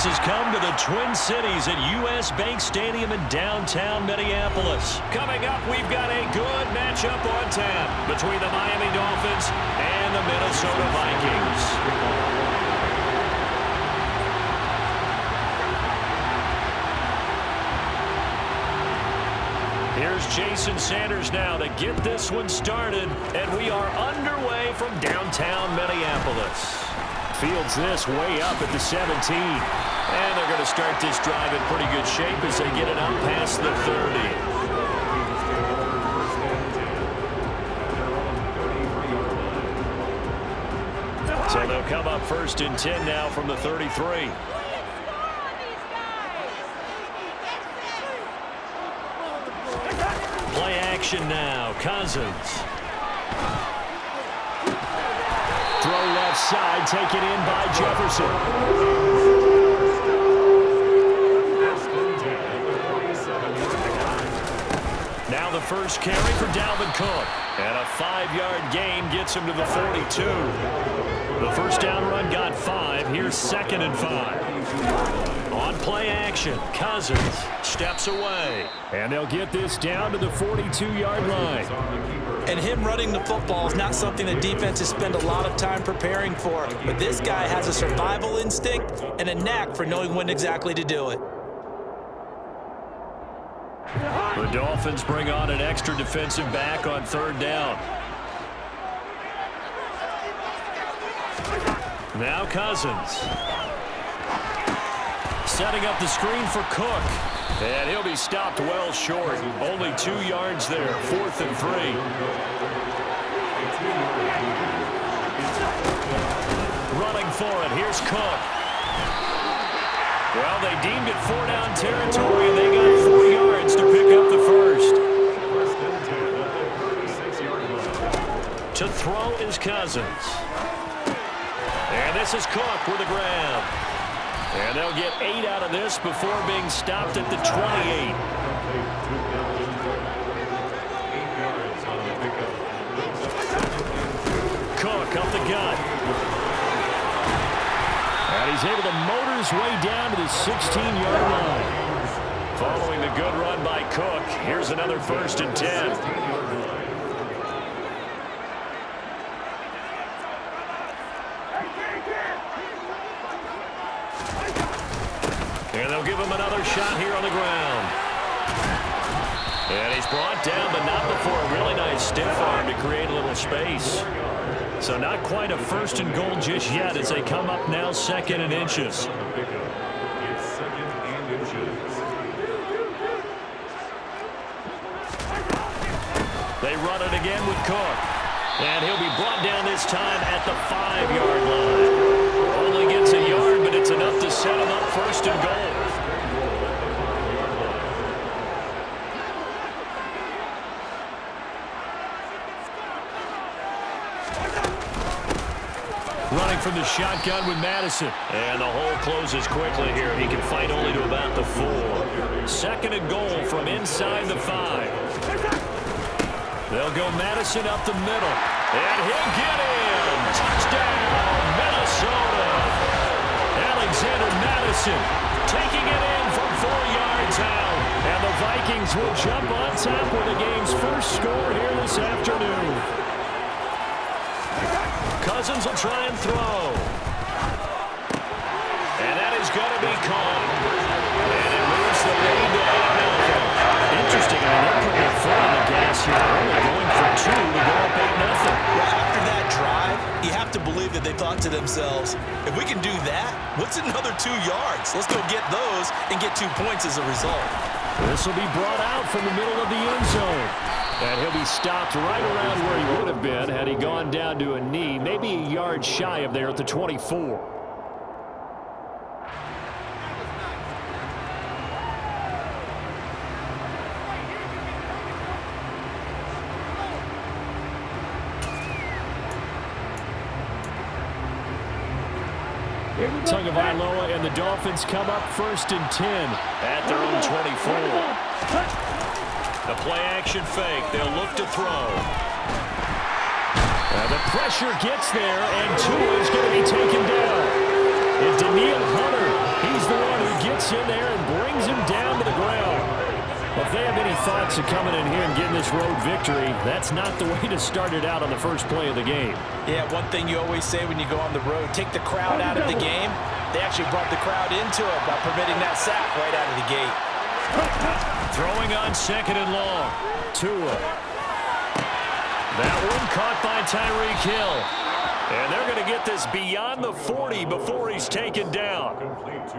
Sports has come to the Twin Cities at U.S. Bank Stadium in downtown Minneapolis. Coming up, we've got a good matchup on tap between the Miami Dolphins and the Minnesota Vikings. Here's Jason Sanders now to get this one started, and we are underway from downtown Minneapolis. Fields this way up at the 17. And they're going to start this drive in pretty good shape as they get it up past the 30. So they'll come up 1st and 10 now from the 33. Play action now. Cousins. Throw left side, taken in by Jefferson. Now the first carry for Dalvin Cook. And a 5-yard gain gets him to the 42. The first down run got 5. Here's 2nd and 5. On play action, Cousins steps away. And they'll get this down to the 42-yard line. And him running the football is not something the defenses spend a lot of time preparing for. But this guy has a survival instinct and a knack for knowing when exactly to do it. The Dolphins bring on an extra defensive back on 3rd down. Now Cousins. Setting up the screen for Cook. And he'll be stopped well short. Only 2 yards there. 4th and 3. Running for it. Here's Cook. Well, they deemed it 4-down territory, and they got 4 yards to pick up the first. To throw is Cousins. And this is Cook with a grab. And they'll get 8 out of this before being stopped at the 28. Cook up the gut. And he's able to motor his way down to the 16-yard line. Following the good run by Cook, here's another 1st and 10. And they'll give him another shot here on the ground. And he's brought down, but not before a really nice stiff arm to create a little space. So not quite a 1st and goal just yet as they come up now 2nd and inches. They run it again with Cook. And he'll be brought down this time at the 5-yard line. Only gets a yard, but it's enough to set him up 1st and goal. Running from the shotgun with Madison. And the hole closes quickly here. He can fight only to about the 4. 2nd and goal from inside the 5. They'll go Madison up the middle. And he'll get in. Touchdown, Minnesota. Alexander Madison taking it in from 4 yards out. And the Vikings will jump on top with the game's first score here this afternoon. Cousins will try and throw. And that is going to be caught. And it moves the lead to 8-0. Interesting. I mean, they're putting their foot on the gas here. Only going for 2 to go up 8-0. Well, after that drive, you have to believe that they thought to themselves, if we can do that, what's another 2 yards? Let's go get those and get 2 points as a result. This will be brought out from the middle of the end zone. And he'll be stopped right around where he would have been had he gone down to a knee, maybe a yard shy of there at the 24. Tagovailoa and the Dolphins come up 1st and 10 at their own 24. The play-action fake. They'll look to throw. The pressure gets there, and Tua is going to be taken down. And Daniil Hunter, he's the gets in there and brings him down to the ground. Well, if they have any thoughts of coming in here and getting this road victory, that's not the way to start it out on the first play of the game. Yeah, one thing you always say when you go on the road, take the crowd out of the game. They actually brought the crowd into it by permitting that sack right out of the gate. Throwing on second and long. Tua. That one caught by Tyreek Hill. And they're going to get this beyond the 40 before he's taken down.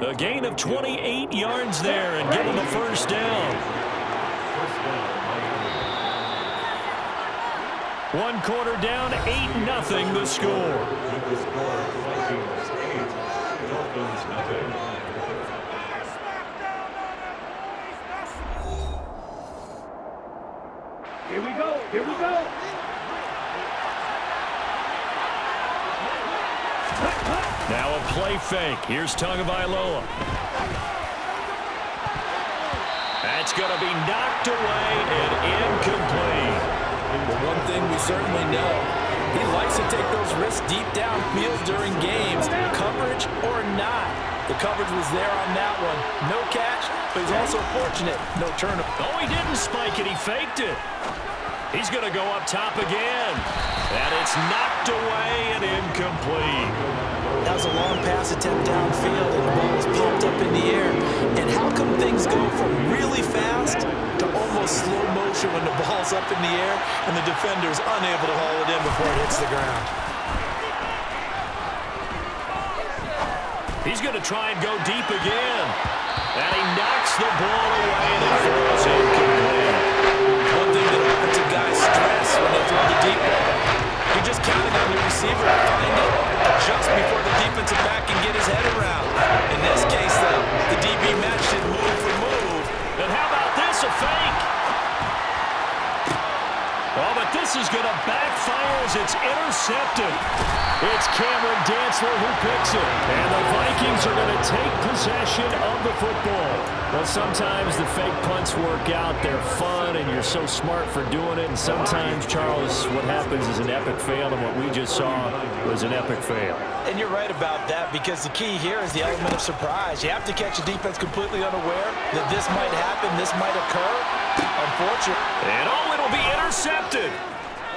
A gain of 28 yards there and getting the first down. One quarter down, 8-0 the score. Here we go, here we go. Now a play fake. Here's Tagovailoa. That's going to be knocked away and incomplete. Well, one thing we certainly know, he likes to take those risks deep downfield during games, coverage or not. The coverage was there on that one. No catch, but he's also fortunate. No turnover. Oh, he didn't spike it. He faked it. He's going to go up top again. And it's knocked away and incomplete. That was a long pass attempt downfield, and the ball was popped up in the air. And how come things go from really fast to almost slow motion when the ball's up in the air and the defender's unable to haul it in before it hits the ground? He's going to try and go deep again. And he knocks the ball away and it falls incomplete. One thing that offensive guys stress when they throw the deep ball, you're just counting on the receiver to find it, adjust before the defensive back can get his head around. In this case, though, the DB matched it move for move. And how about this, a fake? Oh, but this is going to backfire as it's intercepted. It's Cameron Dantzler who picks it. And the Vikings are going to take possession of the football. Well, sometimes the fake punts work out. They're fun, and you're so smart for doing it. And sometimes, Charles, what happens is an epic fail, and what we just saw was an epic fail. And you're right about that, because the key here is the element of surprise. You have to catch a defense completely unaware that this might happen, this might occur. Unfortunately. And it'll be intercepted.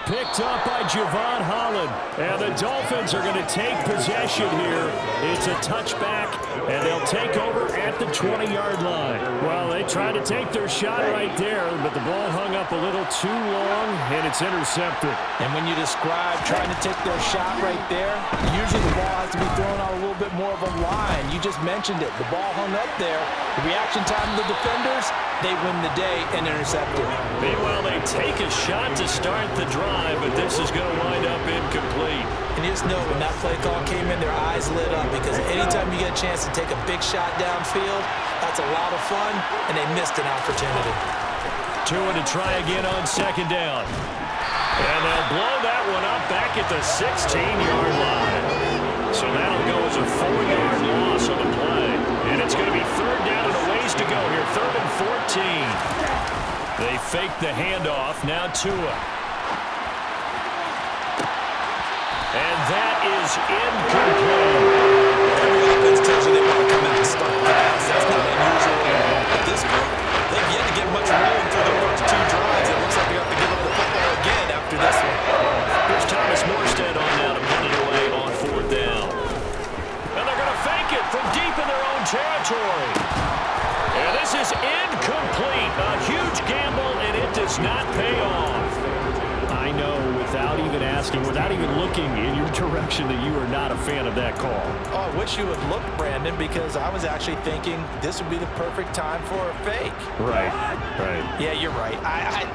Picked up by Javon Holland. And the Dolphins are going to take possession here. It's a touchback, and they'll take over at the 20-yard line. Well, they tried to take their shot right there, but the ball hung up a little too long, and it's intercepted. And when you describe trying to take their shot right there, usually the ball has to be thrown out a little bit more of a line. You just mentioned it. The ball hung up there. The reaction time of the defenders, they win the day and intercept it. Meanwhile, they take a shot to start the drive, but this is going to wind up incomplete. And you just know when that play call came in, their eyes lit up, because anytime you get a chance to take a big shot downfield, that's a lot of fun, and they missed an opportunity. Tua to try again on second down. And they'll blow that one up back at the 16-yard line. So that'll go as a 4-yard loss on the play. And it's going to be third down and a ways to go here. Third and 14. They fake the handoff. Now Tua. And that is incomplete. Every offense tells you they want to come out and start fast. That's not unusual at all. But this group, they've yet to get much rolling through their first two drives. It looks like they have to give up the football again after this one. Here's Thomas Morstead on now to put it away on fourth down. And they're going to fake it from deep in their own territory. And this is incomplete. A huge gamble, and it does not pay off. I know, without even asking, without even looking in your direction, that you are not a fan of that call. Oh, I wish you would look, Brandon, because I was actually thinking this would be the perfect time for a fake. Right. Yeah, you're right.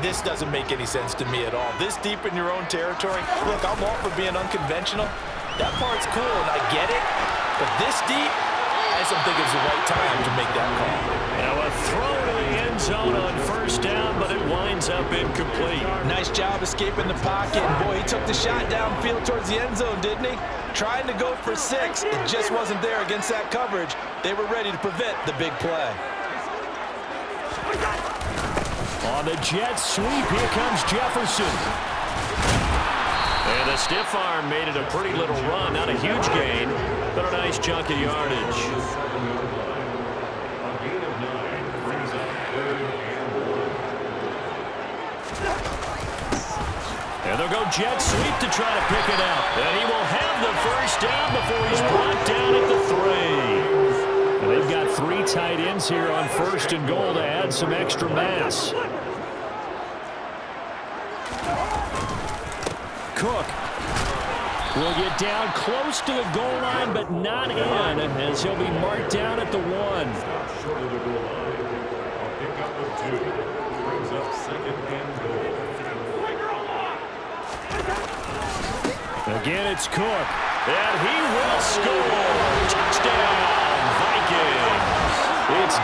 This doesn't make any sense to me at all. This deep in your own territory, look, I'm all for being unconventional. That part's cool, and I get it. But this deep, I just don't think it's the right time to make that call. Now a throw to the end zone on first down, but it winds up incomplete. Nice job escaping the pocket. And boy, he took the shot downfield towards the end zone, didn't he? Trying to go for 6. It just wasn't there against that coverage. They were ready to prevent the big play. On the jet sweep, here comes Jefferson. And the stiff arm made it a pretty little run. Not a huge gain, but a nice chunk of yardage. they'll go jet sweep to try to pick it up. And he will have the first down before he's brought down at the 3. And they've got 3 tight ends here on 1st and goal to add some extra mass. Cook will get down close to the goal line, but not in, as he'll be marked down at the 1. Again, it's Cook, and he will score. Touchdown, Vikings. It's